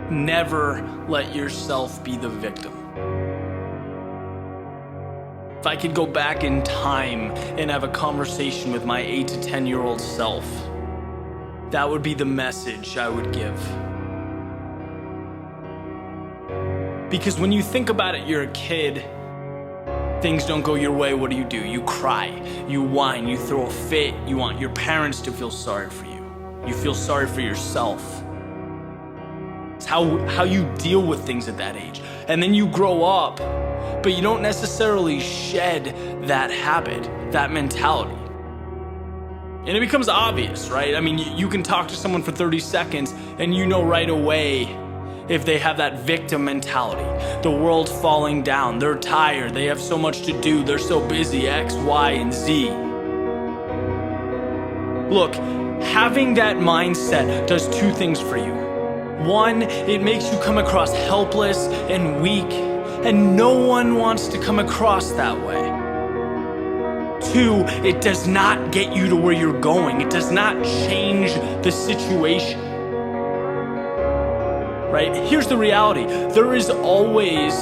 Never let yourself be the victim. If I could go back in time and have a conversation with my 8 to 10-year-old self, that would be the message I would give. Because when you think about it, you're a kid, things don't go your way, what do? You cry, you whine, you throw a fit, you want your parents to feel sorry for you. You feel sorry for yourself. It's how you deal with things at that age. And then you grow up, but you don't necessarily shed that habit, that mentality. And it becomes obvious, right? I mean, you can talk to someone for 30 seconds and you know right away if they have that victim mentality. The world's falling down, they're tired, they have so much to do, they're so busy, X, Y, and Z. Look, having that mindset does two things for you. One, it makes you come across helpless and weak, and no one wants to come across that way. Two, it does not get you to where you're going. It does not change the situation. Right? Here's the reality. There is always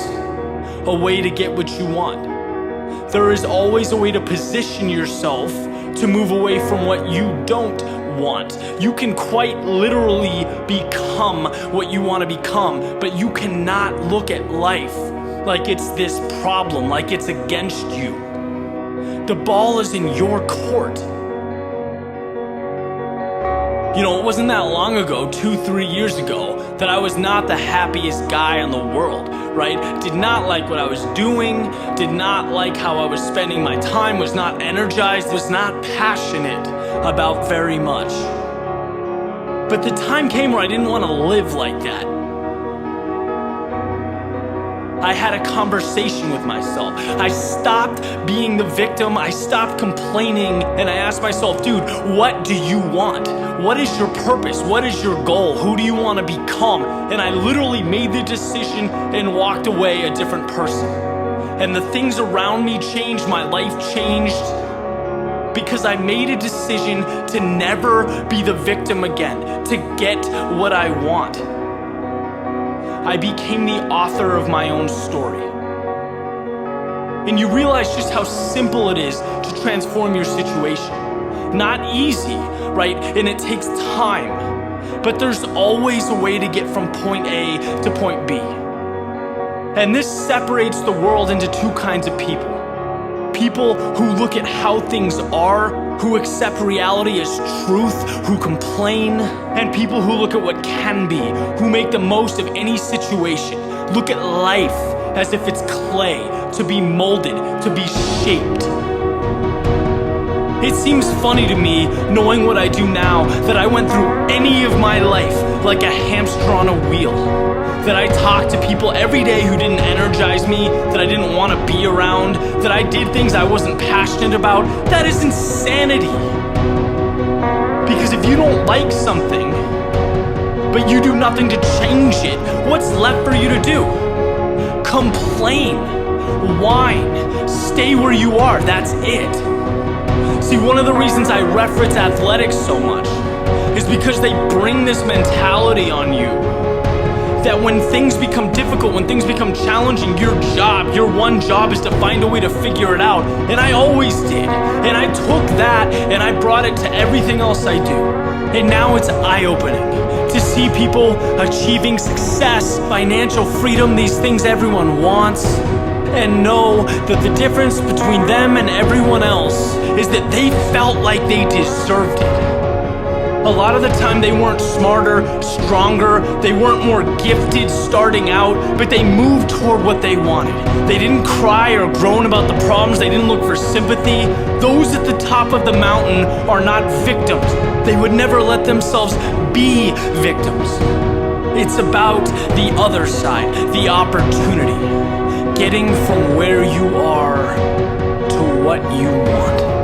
a way to get what you want. There is always a way to position yourself to move away from what you don't want. You can quite literally become what you want to become, but you cannot look at life like it's this problem, like it's against you. The ball is in your court. You know, it wasn't that long ago, 2-3 years ago, that I was not the happiest guy in the world, right? Did not like what I was doing, did not like how I was spending my time, was not energized, was not passionate about very much. But the time came where I didn't want to live like that. I had a conversation with myself. I stopped being the victim. I stopped complaining, and I asked myself, dude, what do you want? What is your purpose? What is your goal? Who do you want to become? And I literally made the decision and walked away a different person. And the things around me changed. My life changed because I made a decision to never be the victim again, to get what I want. I became the author of my own story. And you realize just how simple it is to transform your situation. Not easy, right? And it takes time. But there's always a way to get from point A to point B. And this separates the world into two kinds of people. People who look at how things are, who accept reality as truth, who complain, and people who look at what can be, who make the most of any situation, look at life as if it's clay, to be molded, to be shaped. It seems funny to me, knowing what I do now, that I went through any of my life like a hamster on a wheel. That I talked to people every day who didn't energize me, that I didn't want to be around, that I did things I wasn't passionate about. That is insanity. Because if you don't like something, but you do nothing to change it, what's left for you to do? Complain, whine, stay where you are, that's it. See, one of the reasons I reference athletics so much is because they bring this mentality on you that when things become difficult, when things become challenging, your one job is to find a way to figure it out. And I always did. And I took that and I brought it to everything else I do. And now it's eye-opening to see people achieving success, financial freedom, these things everyone wants, and know that the difference between them and everyone else is that they felt like they deserved it. A lot of the time they weren't smarter, stronger, they weren't more gifted starting out, but they moved toward what they wanted. They didn't cry or groan about the problems, they didn't look for sympathy. Those at the top of the mountain are not victims. They would never let themselves be victims. It's about the other side, the opportunity. Getting from where you are to what you want.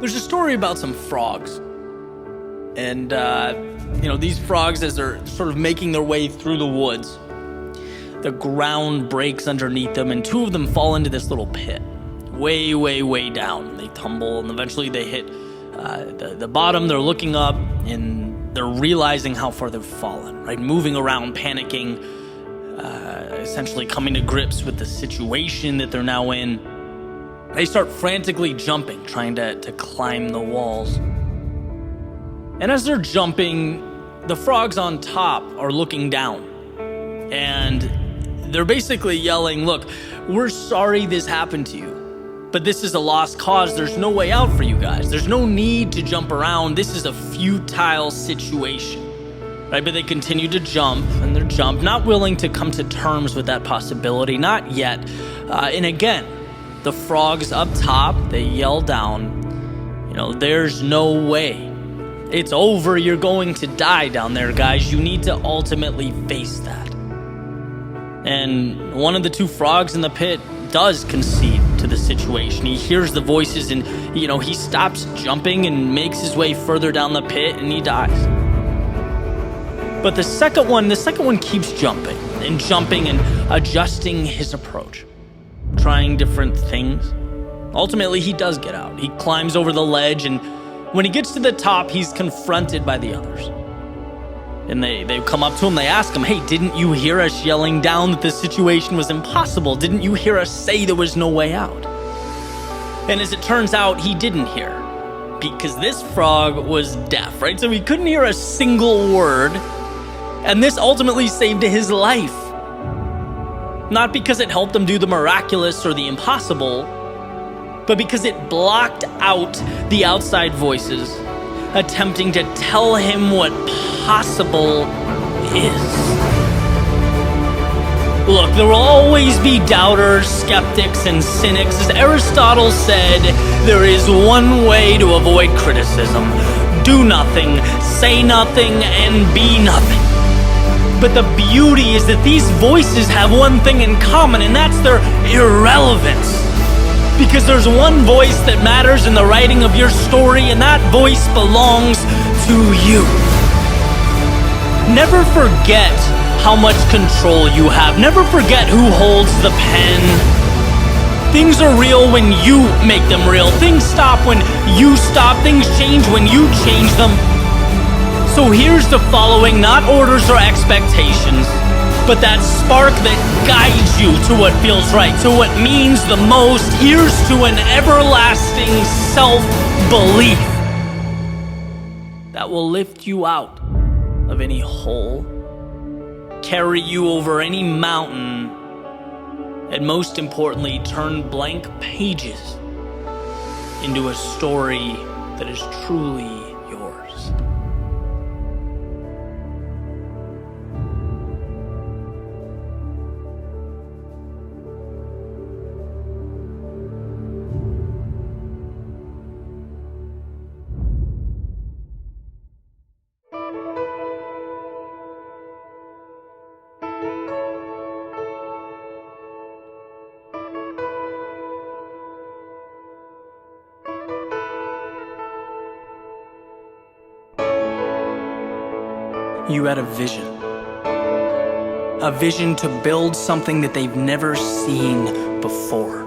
There's a story about some frogs. And, these frogs, as they're sort of making their way through the woods, the ground breaks underneath them, and two of them fall into this little pit. Way, way, way down. They tumble, and eventually they hit the bottom. They're looking up, and they're realizing how far they've fallen, right? Moving around, panicking, essentially coming to grips with the situation that they're now in. They start frantically jumping, trying to climb the walls. And as they're jumping, the frogs on top are looking down. And they're basically yelling, "Look, we're sorry this happened to you, but this is a lost cause. There's no way out for you guys. There's no need to jump around. This is a futile situation." Right? But they continue to jump, and they're not willing to come to terms with that possibility. Not yet. And again, the frogs up top, they yell down, "There's no way. It's over. You're going to die down there, guys. You need to ultimately face that." And one of the two frogs in the pit does concede to the situation. He hears the voices, and, he stops jumping and makes his way further down the pit, and he dies. But the second one keeps jumping and adjusting his approach, trying different things. Ultimately, he does get out. He climbs over the ledge, and when he gets to the top, he's confronted by the others. And they come up to him, they ask him, "Hey, didn't you hear us yelling down that the situation was impossible? Didn't you hear us say there was no way out?" And as it turns out, he didn't hear, because this frog was deaf, right? So he couldn't hear a single word, and this ultimately saved his life. Not because it helped him do the miraculous or the impossible, but because it blocked out the outside voices attempting to tell him what possible is. Look, there will always be doubters, skeptics, and cynics. As Aristotle said, there is one way to avoid criticism: do nothing, say nothing, and be nothing. But the beauty is that these voices have one thing in common, and that's their irrelevance. Because there's one voice that matters in the writing of your story, and that voice belongs to you. Never forget how much control you have. Never forget who holds the pen. Things are real when you make them real. Things stop when you stop. Things change when you change them. So here's the following, not orders or expectations, but that spark that guides you to what feels right, to what means the most. Here's to an everlasting self-belief that will lift you out of any hole, carry you over any mountain, and most importantly, turn blank pages into a story that is truly yours. You had a vision to build something that they've never seen before.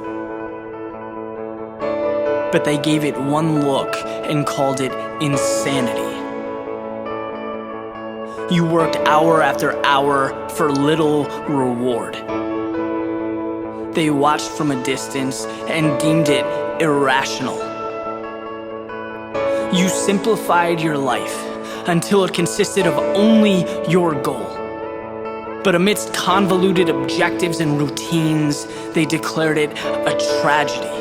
But they gave it one look and called it insanity. You worked hour after hour for little reward. They watched from a distance and deemed it irrational. You simplified your life until it consisted of only your goal. But amidst convoluted objectives and routines, they declared it a tragedy.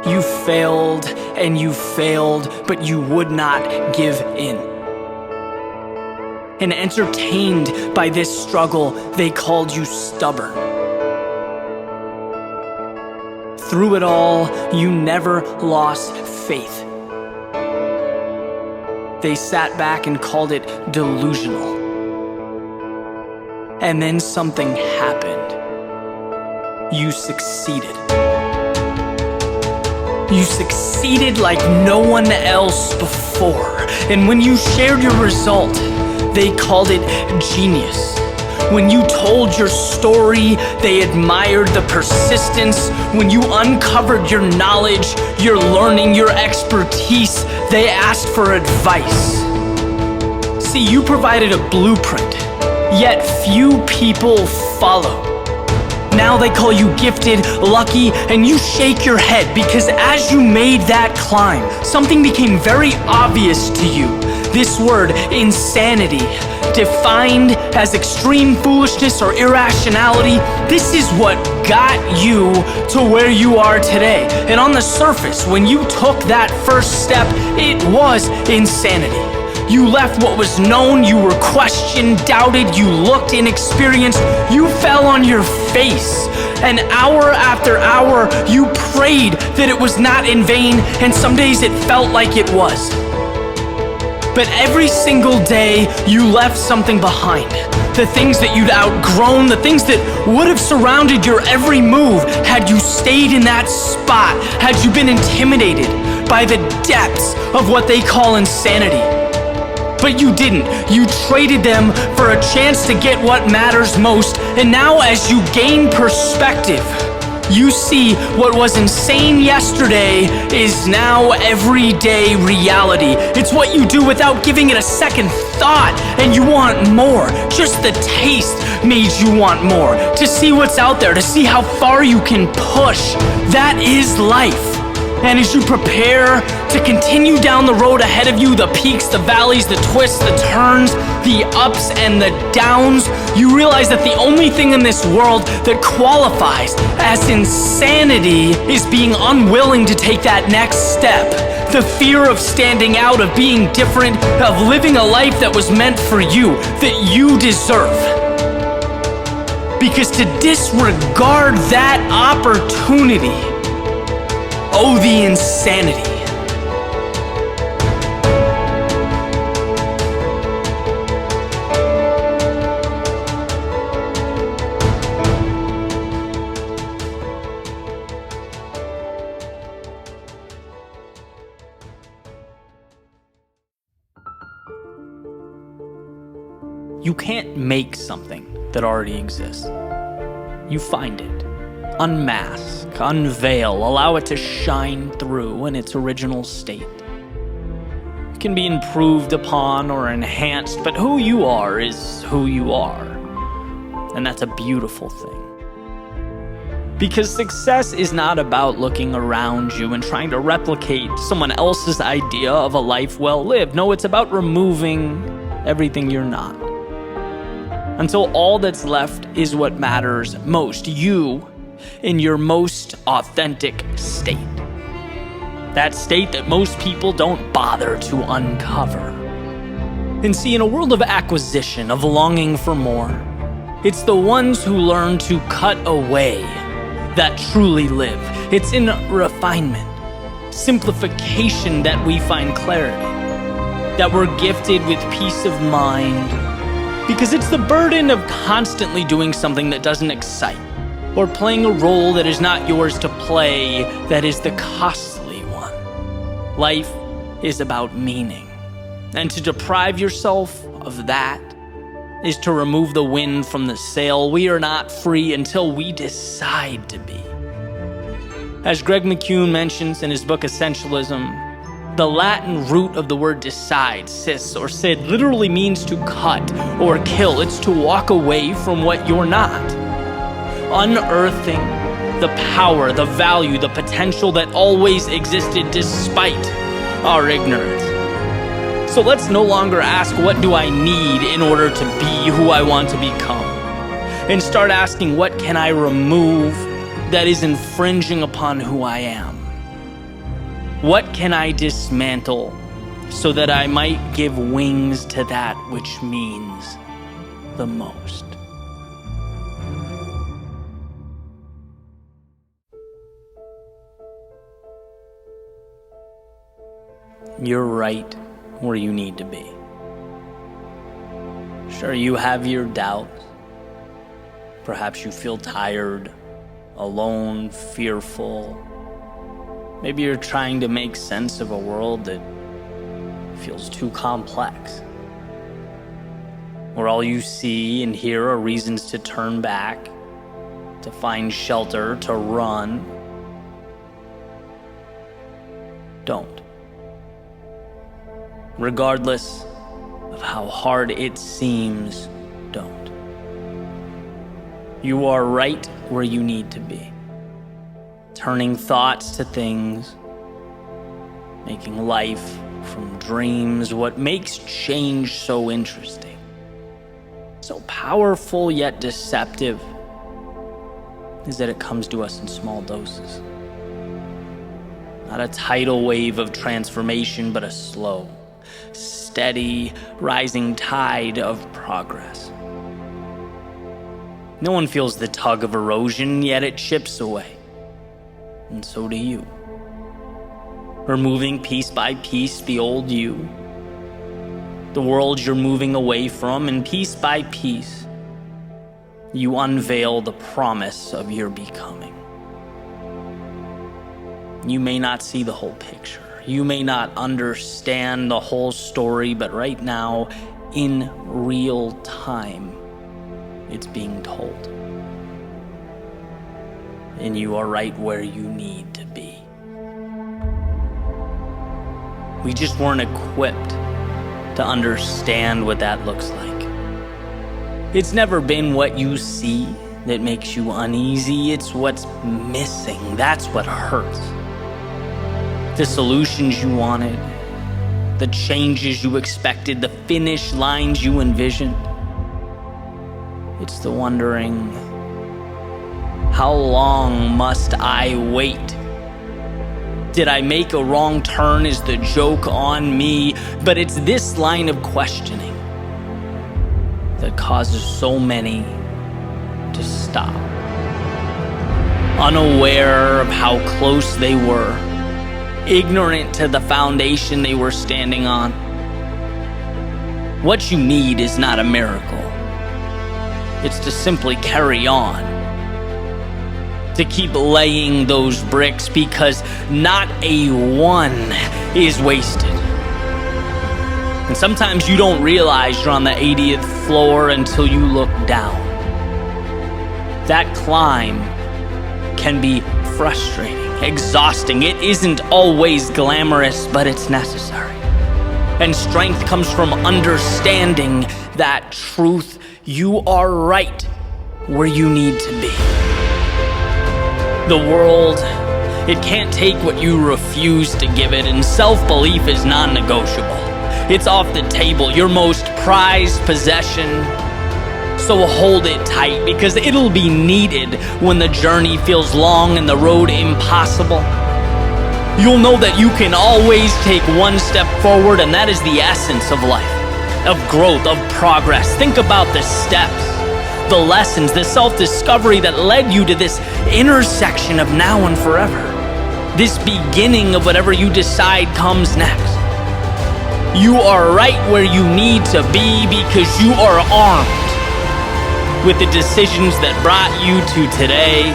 You failed and you failed, but you would not give in. And entertained by this struggle, they called you stubborn. Through it all, you never lost faith. They sat back and called it delusional. And then something happened. You succeeded. You succeeded like no one else before. And when you shared your result, they called it genius. When you told your story, they admired the persistence. When you uncovered your knowledge, your learning, your expertise, they asked for advice. See, you provided a blueprint, yet few people follow. Now they call you gifted, lucky, and you shake your head because as you made that climb, something became very obvious to you. This word, insanity, defined as extreme foolishness or irrationality, this is what got you to where you are today. And on the surface, when you took that first step, it was insanity. You left what was known, you were questioned, doubted, you looked inexperienced, you fell on your face. And hour after hour, you prayed that it was not in vain, and some days it felt like it was. But every single day, you left something behind. The things that you'd outgrown, the things that would have surrounded your every move had you stayed in that spot, had you been intimidated by the depths of what they call insanity. But you didn't. You traded them for a chance to get what matters most. And now as you gain perspective, you see what was insane yesterday is now everyday reality. It's what you do without giving it a second thought, and you want more. Just the taste made you want more. To see what's out there, to see how far you can push. That is life. And as you prepare to continue down the road ahead of you, the peaks, the valleys, the twists, the turns, the ups and the downs, you realize that the only thing in this world that qualifies as insanity is being unwilling to take that next step. The fear of standing out, of being different, of living a life that was meant for you, that you deserve. Because to disregard that opportunity, oh, the insanity. You can't make something that already exists. You find it. Unmask, unveil, allow it to shine through in its original state. It can be improved upon or enhanced, but who you are is who you are. And that's a beautiful thing. Because success is not about looking around you and trying to replicate someone else's idea of a life well lived. No, it's about removing everything you're not. Until all that's left is what matters most. You in your most authentic state. That state that most people don't bother to uncover. And see, in a world of acquisition, of longing for more, it's the ones who learn to cut away that truly live. It's in refinement, simplification that we find clarity, that we're gifted with peace of mind, because it's the burden of constantly doing something that doesn't excite, or playing a role that is not yours to play, that is the costly one. Life is about meaning. And to deprive yourself of that is to remove the wind from the sail. We are not free until we decide to be. As Greg McCune mentions in his book Essentialism, the Latin root of the word decide, cis or sid, literally means to cut or kill. It's to walk away from what you're not. Unearthing the power, the value, the potential that always existed despite our ignorance. So let's no longer ask, what do I need in order to be who I want to become? And start asking, what can I remove that is infringing upon who I am? What can I dismantle so that I might give wings to that which means the most? You're right where you need to be. Sure, you have your doubts. Perhaps you feel tired, alone, fearful. Maybe you're trying to make sense of a world that feels too complex, where all you see and hear are reasons to turn back, to find shelter, to run. Don't. Regardless of how hard it seems, don't. You are right where you need to be. Turning thoughts to things, making life from dreams. What makes change so interesting, so powerful yet deceptive, is that it comes to us in small doses. Not a tidal wave of transformation, but a slow, steady, rising tide of progress. No one feels the tug of erosion, yet it chips away. And so do you. Removing piece by piece the old you, the world you're moving away from, and piece by piece, you unveil the promise of your becoming. You may not see the whole picture. You may not understand the whole story, but right now, in real time, it's being told. And you are right where you need to be. We just weren't equipped to understand what that looks like. It's never been what you see that makes you uneasy. It's what's missing. That's what hurts. The solutions you wanted, the changes you expected, the finish lines you envisioned. It's the wondering, how long must I wait? Did I make a wrong turn? Is the joke on me? But it's this line of questioning that causes so many to stop, unaware of how close they were, ignorant to the foundation they were standing on. What you need is not a miracle. It's to simply carry on, to keep laying those bricks, because not a one is wasted. And sometimes you don't realize you're on the 80th floor until you look down. That climb can be frustrating, exhausting. It isn't always glamorous, but it's necessary. And strength comes from understanding that truth. You are right where you need to be. The world, it can't take what you refuse to give it, and self-belief is non-negotiable. It's off the table, your most prized possession. So hold it tight, because it'll be needed when the journey feels long and the road impossible. You'll know that you can always take one step forward, and that is the essence of life, of growth, of progress. Think about the steps, the lessons, the self-discovery that led you to this intersection of now and forever. This beginning of whatever you decide comes next. You are right where you need to be, because you are armed with the decisions that brought you to today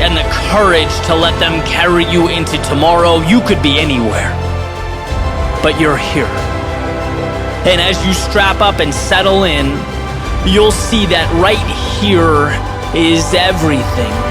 and the courage to let them carry you into tomorrow. You could be anywhere, but you're here. And as you strap up and settle in, you'll see that right here is everything.